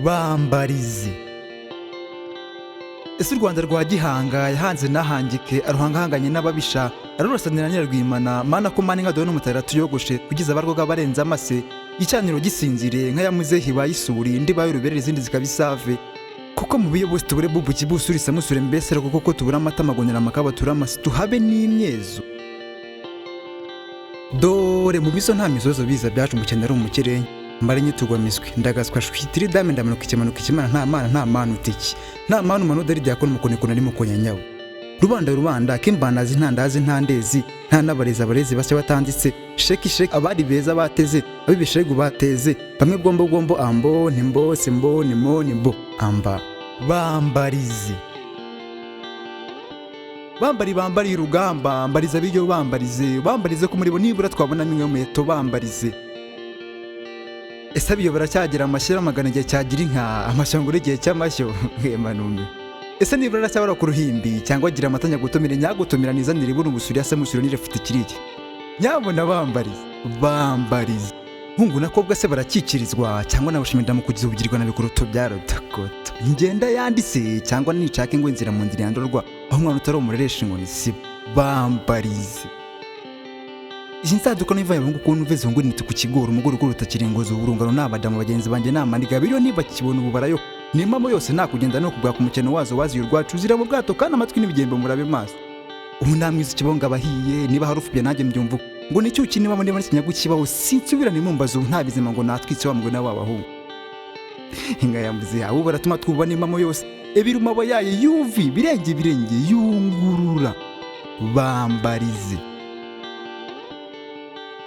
Bambarize. Ese u Rwanda rwa Gihanga yahanze nahangike aruhangahanganye n'ababisha arurasanira nyarwimana mana ko mani nkado n'umutara tuyogoshe kugiza abarwoga barenza amase icyaniro gisinzire nka yamuze hibayisuri ndi bayo ruberere izindi zikabisave kuko mu biyo bose tubure bubu kibusuri samusure mbesera kuko tubura amata magonera makaba turamasi tuhabe n'imyezo dore mu biso nta mizozo biza byacu umukene ari umukerenya mbare nyitugwa miswe ndagaswa shwitiri dame ndamanuka ikimana nta mana utiki nta mana umano dari dyakona mukonekona ari mukonyanyawo Rwanda kimbanazi ntandazi ntandezi nta nabarezi basya batanditse sheki abari beza bateze abibishegu bateze bamwe gombo ambo nimbo simbo nimbo amba bambarize bambari urugamba mbariza bijyo bambarize ku muribo nibura twabona nimwe muyeto bambarize ese biyo baracyagira amashyira magana gihe cyagira inka amashangure gihe cy'amashyo ngemanumwe ese nibura racyabara ku ruhimbi cyangwa agira amatanya gutomira nyagutomira nizanira iburu gusuri ase musuri nirefite kiriki nyabona bambarize hungu nakobwa se barakikirizwa cyangwa nabashimira mu kugiza ubugirwa nabikuruto byarotakoto ingenda yandise cyangwa nicake ngo inzira mu ndiri yandorwa aho mwana utari umureresha ngo nisi bambarize Insaduko nivaye ngo ukuntu uveze ngo niti ku kigoro umugore uko rutakirengoza uburungano n'abadamu bagenzi banjye namaniga biriyo niba kibona ububarayo nimamo yose nakugenda no kubwa ku mukeno wazo wazi urwacu zira mu bwato kandi amatwi n'ibigembe murabe maso ubu namwiza kibonga bahiye niba harufubye nanjye mbyumva ngo nicyo ukini bamwe muri kinyagukibaho sinsubira nimumbazo nta bizima ngo natwitse wa mugwe n'abahungu inga yambuze abo baratuma twuba nimamo yose ebiruma bayaye yuvi birenge yungurura bambarize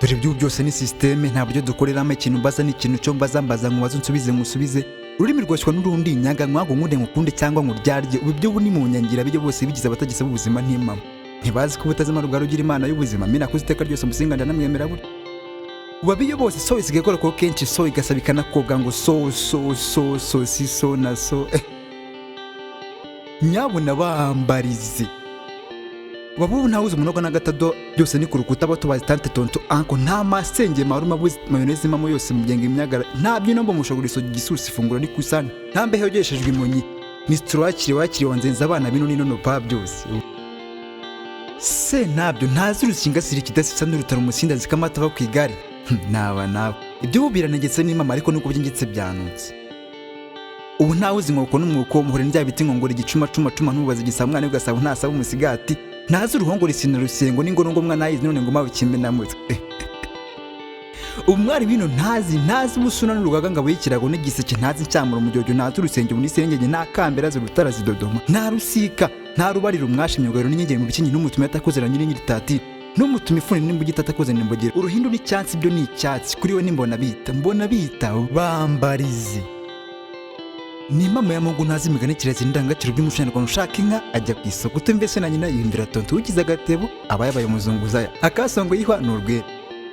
dore ibyo byose ni systeme nta buryo dukoreramo ikintu mbaza n'ikintu cyo mbaza nkubaza nsubize ururimi rwashwa n'urundi nyaga mwango nkunde ngukunde cyangwa nguryarye ubu byo buni mu nyangira bijye bose bigize abatagisa ubuzima ntimama ntibazi ko ubutazima rugaro ugira imana y'ubuzima mina kuziteka ryose musinganda namwemera buri ubabiyo bose so isigaye kora ko kenshi so igasabikana koga ngo so na so nyabona bambarize wabu ntawuze umunogo na gatado byose ni kurukuta bato bazitante tonto anko nta masenge maruma buzi mayoneze mamo yose mu byenge imyagara nta byino mbo mushoguriso gisusi fungura ni kusana ntambe hegeshejwe imonyi ni strawakiri wanzenza abana bino nino no pa byose se nabyo ntazurusinga siri kidasisa n'urutaro umusinda zikamata bakwigare naba ibyo biranegetse n'imama ariko nuko byingetse byanutse ubu ntawuzi ngo ukono umwuko muhore ndya biti ngo ngore igicuma ntubaza gisamwana ugasaba ntasaba umusigati nazi uruhongore sina rusengo n'ingorongo mwana yize none ngo mawe kimbe namutwe umwari bino ntazi busuna n'urugaga ngabo y'ikirago n'igiseke ntazi cyamura umujyojo ntazi urusenge unisengenge nakambera zo rutarazi Dodoma nta rusika nta rubarira umwashi myugaro n'inyengere mu bikinyi n'umutume atakoze ranyiri nyitati n'umutume ifuni n'imbugita atakoze n'imbogera uruhindu n'icyatsi byo ni icyatsi kuri we nimbona bita bambarize ni mama ya Mungu ntazi imigani kiretse ndangaciro by'umushanyarwanda ushaka inka ajya ku isoko tumbese na nyina yindira tonto ugize agatebo abaye muzunguzaya akasongo yihwa n'urwe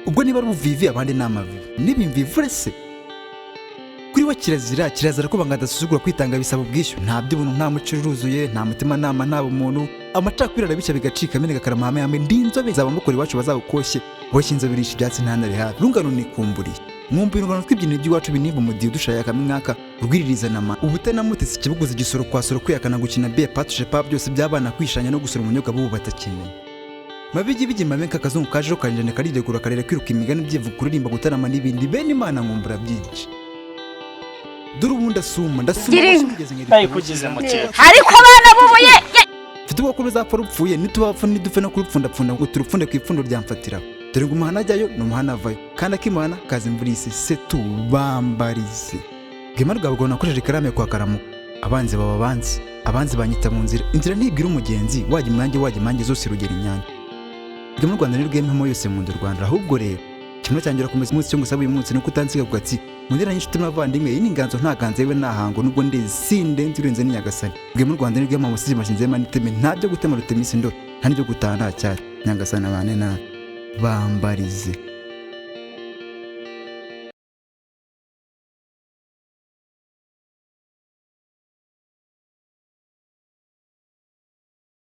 ubwo niba ruvivi abandi namavi nibimvivure se kuri we kirazira ko bangadasuzugura kwitanga bisaba ubwishyu nta by'ubuntu nta muciruzuye nta mutima nama nta umuntu amacakubira arabica bigacika menega karamahame yambe ndinzobe zaba mukori wacu bazagukoshye boshye inzobirisha ibyatsi ntandare hafi rungano nikumburiye mwumvira urugano tw'ibyiniro by'iwacu biniba mu gihe dushaya kamwaka rwiririza nama ubute namutese ikibuguzi gisoro kwasoro kwiyakana gukina be patushe pa byose byabana kwishanya no gusura umunyoga bubu batakeneye mabigi mabenka kazungu kaje karinjane kariregura karere kwiruka imigani byivuga kuririmba gutarama n'ibindi bene imana nkumbura byinshi dore ubundi asuma ndayikugize mu cyo ariko abana bubuye mfite ubwo kuri zapfa rupfuye nitubapfa nidufe no kurupfundapfunda ngo turupfunde ku ipfundo ryamfatira dore ngo umuhana ajyayo n'umuhana avayo kandi akimana kazi mvurisi se tubambarize bwema rwabwo nakojeje karame kwa karamuka abanzi baba abanzi banyita mu inzira ntibwira umugenzi wajya imange zose rugera inyanya bwema Rwanda ni rweme yose mu Rwanda ahubwo rero kimwe cyangira kumeza umunsi cyo ngusaba uyu munsi no kutansiga kugatsi mundira nyinshi n'abavandimwe iyi nganzo nta ganze yewe nahango nubwo ndezinde nzirenze n'inyagasani bwema Rwanda ni rweme musije mashinze maniteme nta byo gutema rutemisi ndo nta byo gutana cyane nyagasani abane na bambarize.